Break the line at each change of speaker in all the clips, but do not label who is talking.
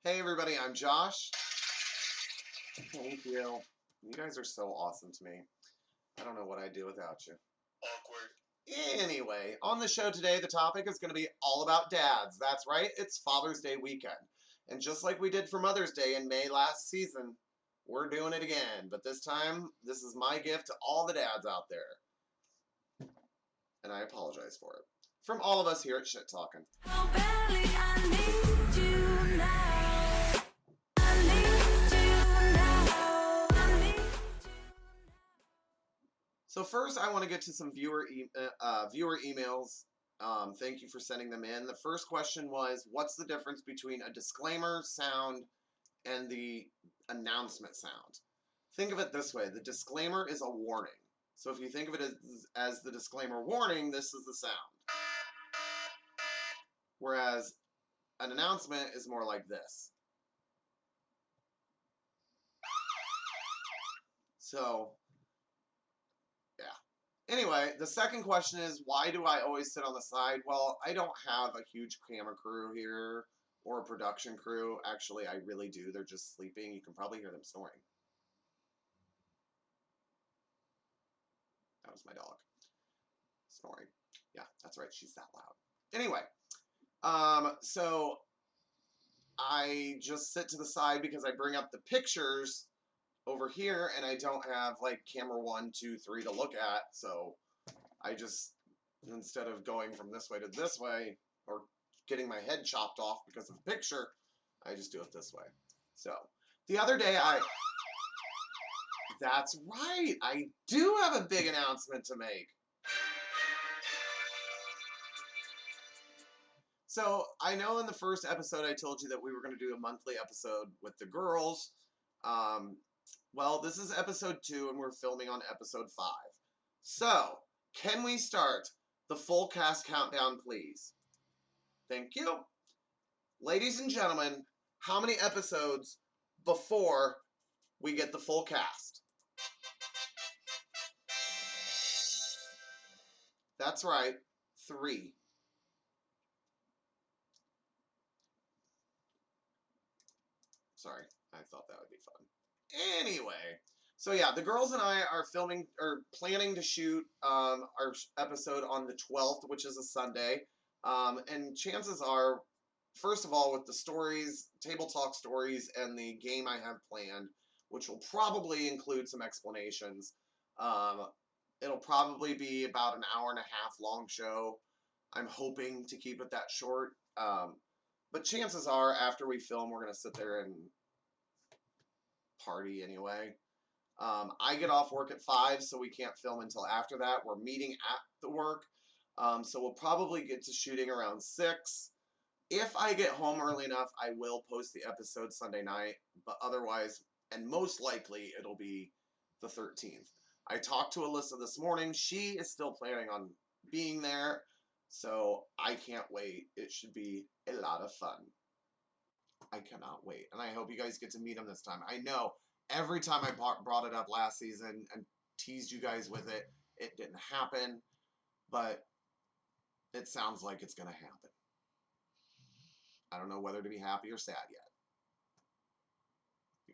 Hey everybody, I'm Josh. Thank you. You guys are so awesome to me. I don't know what I'd do without you.
Awkward.
Anyway, on the show today, the topic is going to be all about dads. That's right, it's Father's Day weekend. And just like we did for Mother's Day in May last season, we're doing it again. But this time, this is my gift to all the dads out there. And I apologize for it. From all of us here at Shit Talkin'.
Oh, Belly, I need you now.
So first, I want to get to some viewer emails. Thank you for sending them in. The first question was, what's the difference between a disclaimer sound and the announcement sound? Think of it this way. The disclaimer is a warning. So if you think of it as the disclaimer warning, this is the sound. Whereas an announcement is more like this. So, yeah. Anyway, the second question is, why do I always sit on the side? Well, I don't have a huge camera crew here or a production crew. Actually, I really do. They're just sleeping. You can probably hear them snoring. That was my dog. Snoring. Yeah, that's right. She's that loud. Anyway, so I just sit to the side because I bring up the pictures over here and I don't have like camera 1, 2, 3 to look at. So I just, instead of going from this way to this way or getting my head chopped off because of the picture, I just do it this way. So the other day that's right, I do have a big announcement to make. So I know in the first episode I told you that we were going to do a monthly episode with the girls. Well, this is episode 2 and we're filming on episode 5. So, can we start the full cast countdown, please? Thank you. Ladies and gentlemen, how many episodes before we get the full cast? That's right, 3. Sorry, I thought that would be fun. Anyway, so yeah, the girls and I are planning to shoot our episode on the 12th, which is a Sunday. And chances are, first of all, with the stories, table talk stories, and the game I have planned, which will probably include some explanations, it'll probably be about an hour and a half long show. I'm hoping to keep it that short. But chances are, after we film, we're going to sit there and party anyway. I get off work at 5, so we can't film until after that. We're meeting at the work, so we'll probably get to shooting around 6. If I get home early enough, I will post the episode Sunday night, but otherwise, and most likely, it'll be the 13th. I talked to Alyssa this morning. She is still planning on being there, so I can't wait. It should be a lot of fun. I cannot wait, and I hope you guys get to meet him this time. I know every time I brought it up last season and teased you guys with it, it didn't happen, but it sounds like it's going to happen. I don't know whether to be happy or sad yet.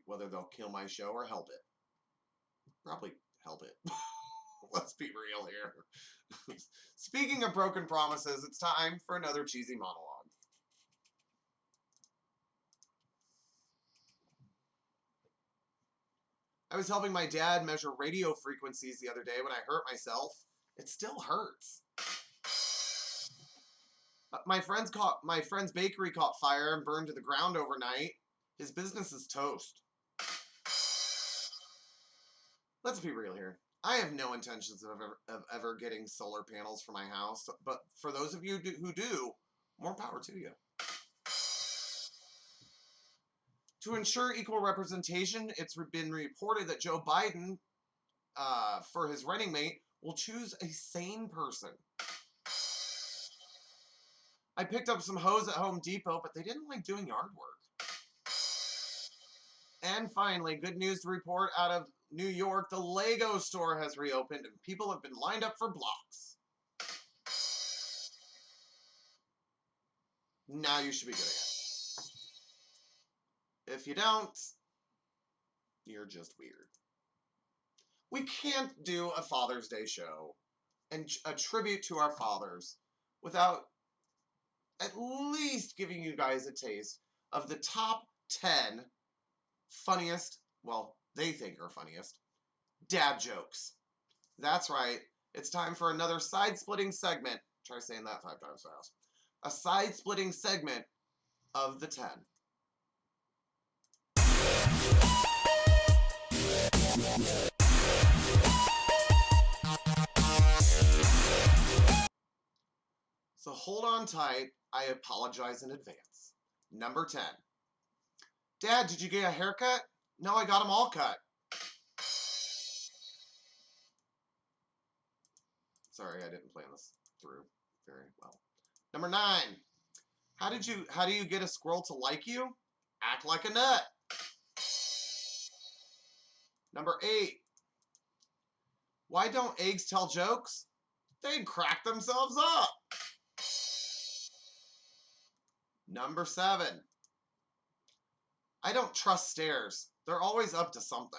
Whether they'll kill my show or help it. Probably help it. Let's be real here. Speaking of broken promises, it's time for another cheesy monologue. I was helping my dad measure radio frequencies the other day when I hurt myself. It still hurts. My friend's bakery caught fire and burned to the ground overnight. His business is toast. Let's be real here. I have no intentions of ever getting solar panels for my house, but for those of you who do, more power to you. To ensure equal representation, it's been reported that Joe Biden, for his running mate, will choose a sane person. I picked up some hose at Home Depot, but they didn't like doing yard work. And finally, good news to report out of New York, the Lego store has reopened and people have been lined up for blocks. Now you should be getting it. If you don't, you're just weird. We can't do a Father's Day show and a tribute to our fathers without at least giving you guys a taste of the top 10 funniest, well, they think are funniest, dad jokes. That's right. It's time for another side-splitting segment. Try saying that 5 times fast. A side-splitting segment of the 10. So hold on tight. I apologize in advance. Number 10. Dad, did you get a haircut? No, I got them all cut. Sorry, I didn't plan this through very well. Number 9. How do you get a squirrel to like you? Act like a nut. Number 8. Why don't eggs tell jokes? They'd crack themselves up. Number 7. I don't trust stairs. They're always up to something.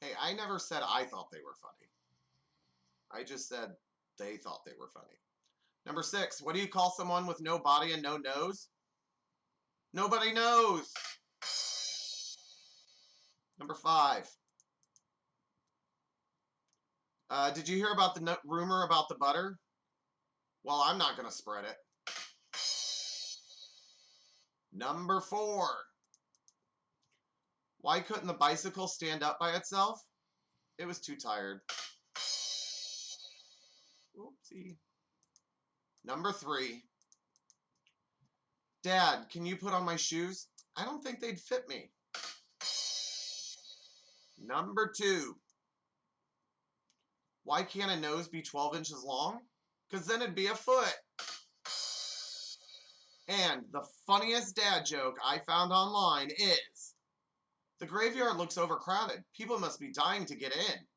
Hey, I never said I thought they were funny. I just said they thought they were funny. Number 6. What do you call someone with no body and no nose? Nobody knows. Number 5. Did you hear about the rumor about the butter? Well, I'm not going to spread it. Number 4. Why couldn't the bicycle stand up by itself? It was too tired. Oopsie. Number 3. Dad, can you put on my shoes? I don't think they'd fit me. Number 2. Why can't a nose be 12 inches long? Because then it'd be a foot. And the funniest dad joke I found online is, the graveyard looks overcrowded. People must be dying to get in.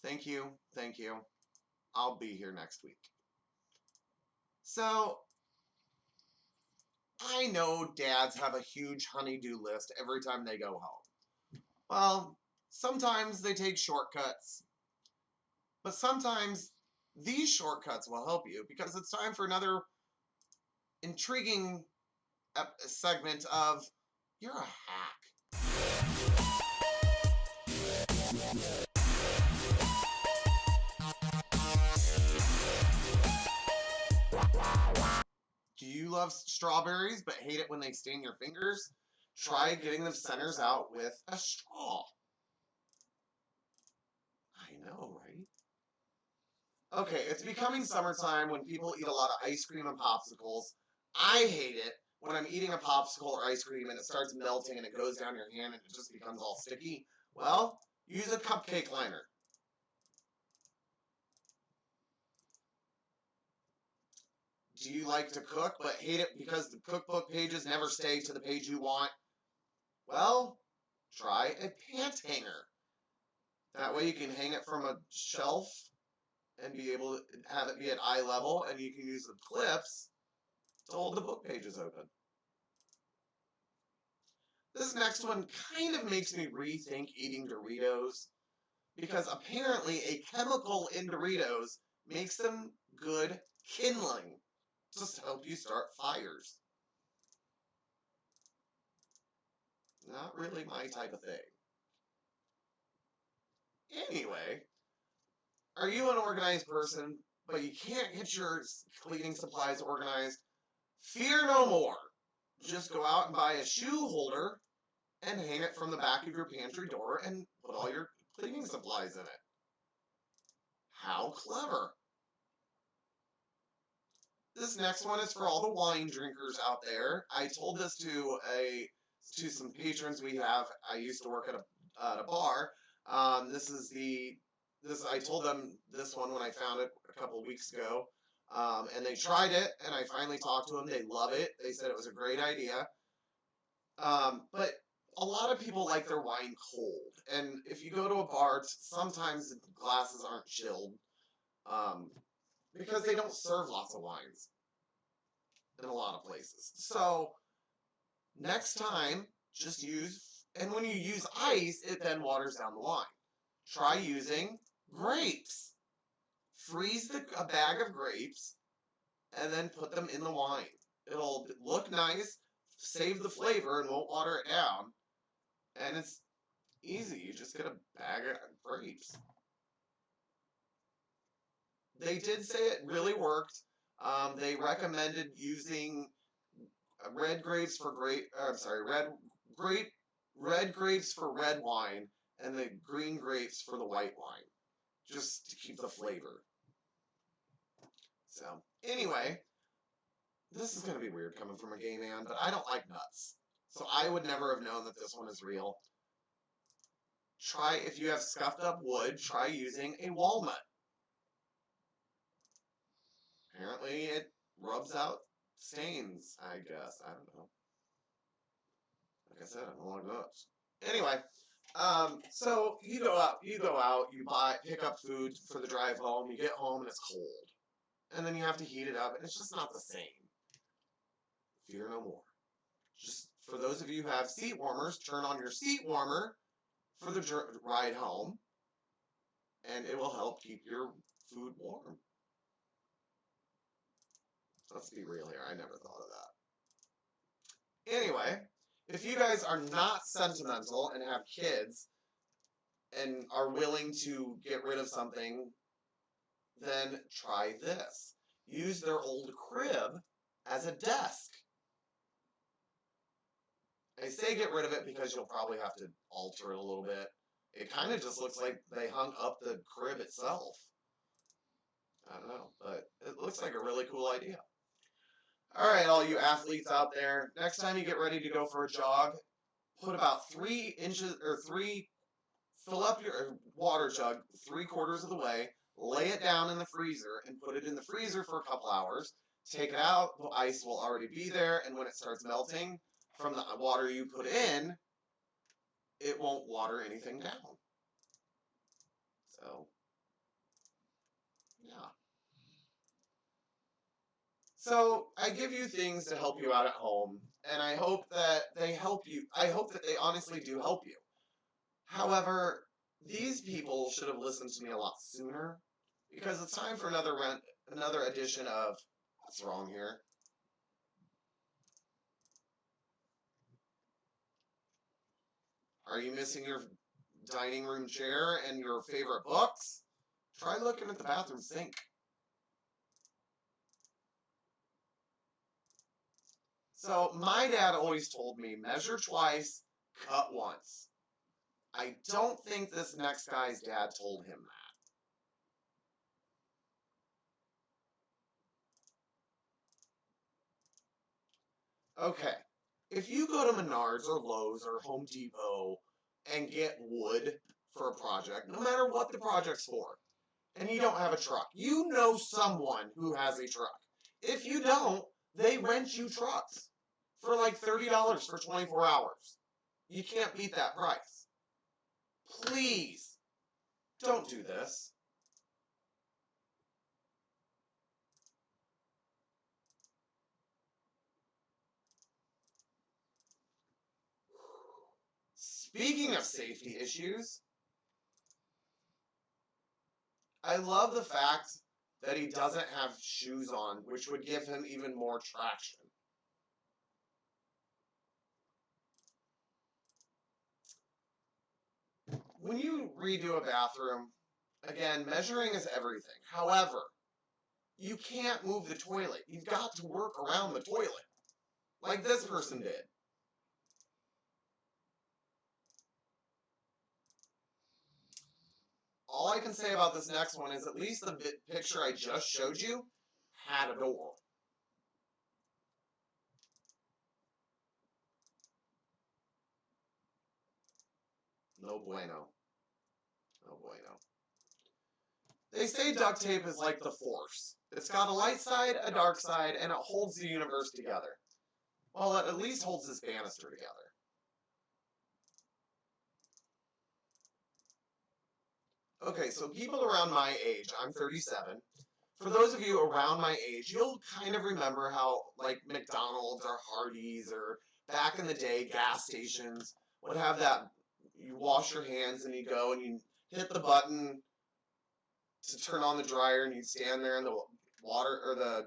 Thank you. Thank you. I'll be here next week. So, I know dads have a huge honey-do list every time they go home. Well, sometimes they take shortcuts. But sometimes these shortcuts will help you because it's time for another intriguing segment of You're a Hack. Do you love strawberries but hate it when they stain your fingers? Try getting the centers out with a straw. I know, right? Okay, it's becoming summertime when people eat a lot of ice cream and popsicles. I hate it when I'm eating a popsicle or ice cream and it starts melting and it goes down your hand and it just becomes all sticky. Well, use a cupcake liner. Do you like to cook but hate it because the cookbook pages never stay to the page you want? Well, try a pant hanger. That way you can hang it from a shelf and be able to have it be at eye level, and you can use the clips to hold the book pages open. This next one kind of makes me rethink eating Doritos, because apparently a chemical in Doritos makes them good kindling to help you start fires. Not really my type of thing. Anyway, are you an organized person, but you can't get your cleaning supplies organized? Fear no more. Just go out and buy a shoe holder and hang it from the back of your pantry door and put all your cleaning supplies in it. How clever. This next one is for all the wine drinkers out there. I told this to some patrons we have. I used to work at a bar. I told them this one when I found it a couple of weeks ago. And they tried it, and I finally talked to them. They love it. They said it was a great idea. But a lot of people like their wine cold, and if you go to a bar, sometimes the glasses aren't chilled, because they don't serve lots of wines in a lot of places. So next time, just use, and when you use ice, it then waters down the wine. Try using grapes. Freeze a bag of grapes and then put them in the wine. It'll look nice, save the flavor, and won't water it down. And it's easy. You just get a bag of grapes. They did say it really worked. They recommended using red grapes for red grapes for red wine, and the green grapes for the white wine, just to keep the flavor. So anyway, this is gonna be weird coming from a gay man, but I don't like nuts, so I would never have known that this one is real. Try, if you have scuffed up wood, try using a walnut. Apparently it rubs out stains, I guess. I don't know. Like I said, I don't like nuts. Anyway, so you go out, you pick up food for the drive home, you get home and it's cold. And then you have to heat it up, and it's just not the same. Fear no more. Just for those of you who have seat warmers, turn on your seat warmer for the ride home, and it will help keep your food warm. Let's be real here, I never thought of that. Anyway, if you guys are not sentimental and have kids and are willing to get rid of something, then try this. Use their old crib as a desk. I say get rid of it because you'll probably have to alter it a little bit. It kind of just looks like they hung up the crib itself. I don't know, but it looks like a really cool idea. All right, all you athletes out there, next time you get ready to go for a jog, put about 3 inches or fill up your water jug 3/4 of the way, lay it down in the freezer, and put it in the freezer for a couple hours. Take it out, the ice will already be there, and when it starts melting from the water you put in, it won't water anything down. So, yeah. So, I give you things to help you out at home, and I hope that they help you. I hope that they honestly do help you. However, these people should have listened to me a lot sooner, because it's time for another edition of What's Wrong Here? Are you missing your dining room chair and your favorite books? Try looking at the bathroom sink. So my dad always told me, measure twice, cut once. I don't think this next guy's dad told him that. Okay, if you go to Menards or Lowe's or Home Depot and get wood for a project, no matter what the project's for, and you don't have a truck, you know someone who has a truck. If you don't, they rent you trucks for like $30 for 24 hours. You can't beat that price. Please, don't do this. Speaking of safety issues, I love the fact that he doesn't have shoes on, which would give him even more traction. When you redo a bathroom, again, measuring is everything. However, you can't move the toilet. You've got to work around the toilet, like this person did. All I can say about this next one is at least the picture I just showed you had a door. No bueno. No bueno. They say duct tape is like the Force. It's got a light side, a dark side, and it holds the universe together. Well, it at least holds this banister together. Okay, so people around my age, I'm 37. For those of you around my age, you'll kind of remember how, like, McDonald's or Hardee's or back in the day, gas stations would have that, you wash your hands and you go and you hit the button to turn on the dryer and you'd stand there and the water or the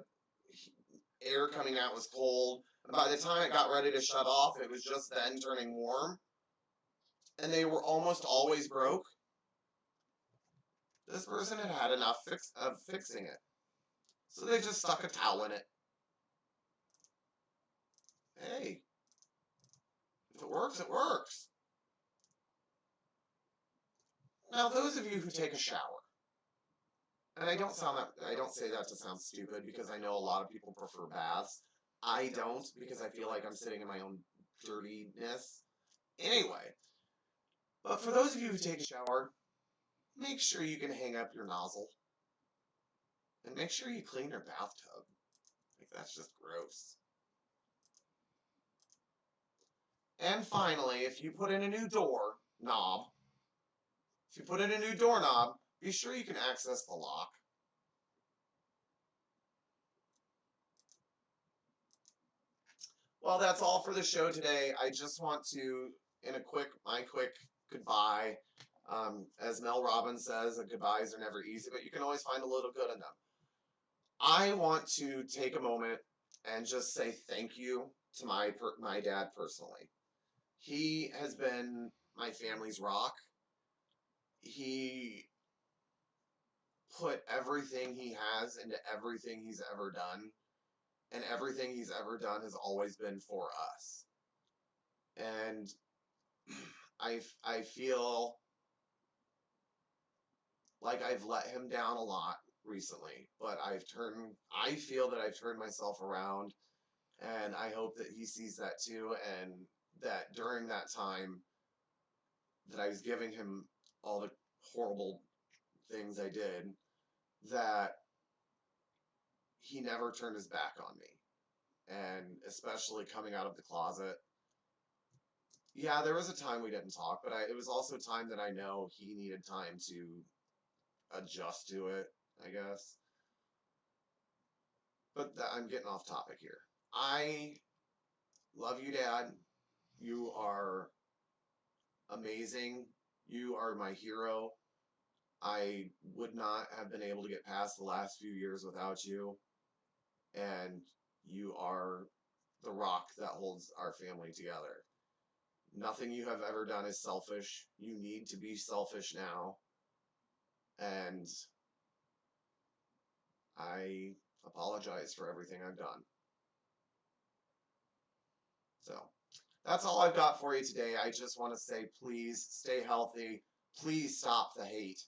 air coming out was cold. And by the time it got ready to shut off, it was just then turning warm. And they were almost always broke. This person had had enough of fixing it. So they just stuck a towel in it. Hey, if it works, it works. Now, those of you who take a shower, and I don't say that to sound stupid because I know a lot of people prefer baths. I don't because I feel like I'm sitting in my own dirtiness. Anyway, but for those of you who take a shower, make sure you can hang up your nozzle. And make sure you clean your bathtub. Like, that's just gross. And finally, if you put in a new doorknob, be sure you can access the lock. Well, that's all for the show today. I just want to, in my quick goodbye, as Mel Robbins says, goodbyes are never easy, but you can always find a little good in them. I want to take a moment and just say thank you to my dad personally. He has been my family's rock. He put everything he has into everything he's ever done, and everything he's ever done has always been for us. And I feel like I've let him down a lot recently, but I feel that I've turned myself around, and I hope that he sees that too, and that during that time that I was giving him all the horrible things I did, that he never turned his back on me. And especially coming out of the closet. Yeah, there was a time we didn't talk, but it was also time that I know he needed time to adjust to it, I guess. But I'm getting off topic here. I love you, Dad. You are amazing. You are my hero. I would not have been able to get past the last few years without you. And you are the rock that holds our family together. Nothing you have ever done is selfish. You need to be selfish now. And I apologize for everything I've done. So that's all I've got for you today. I just want to say, please stay healthy. Please stop the hate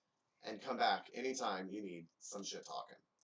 and come back anytime you need some shit talking.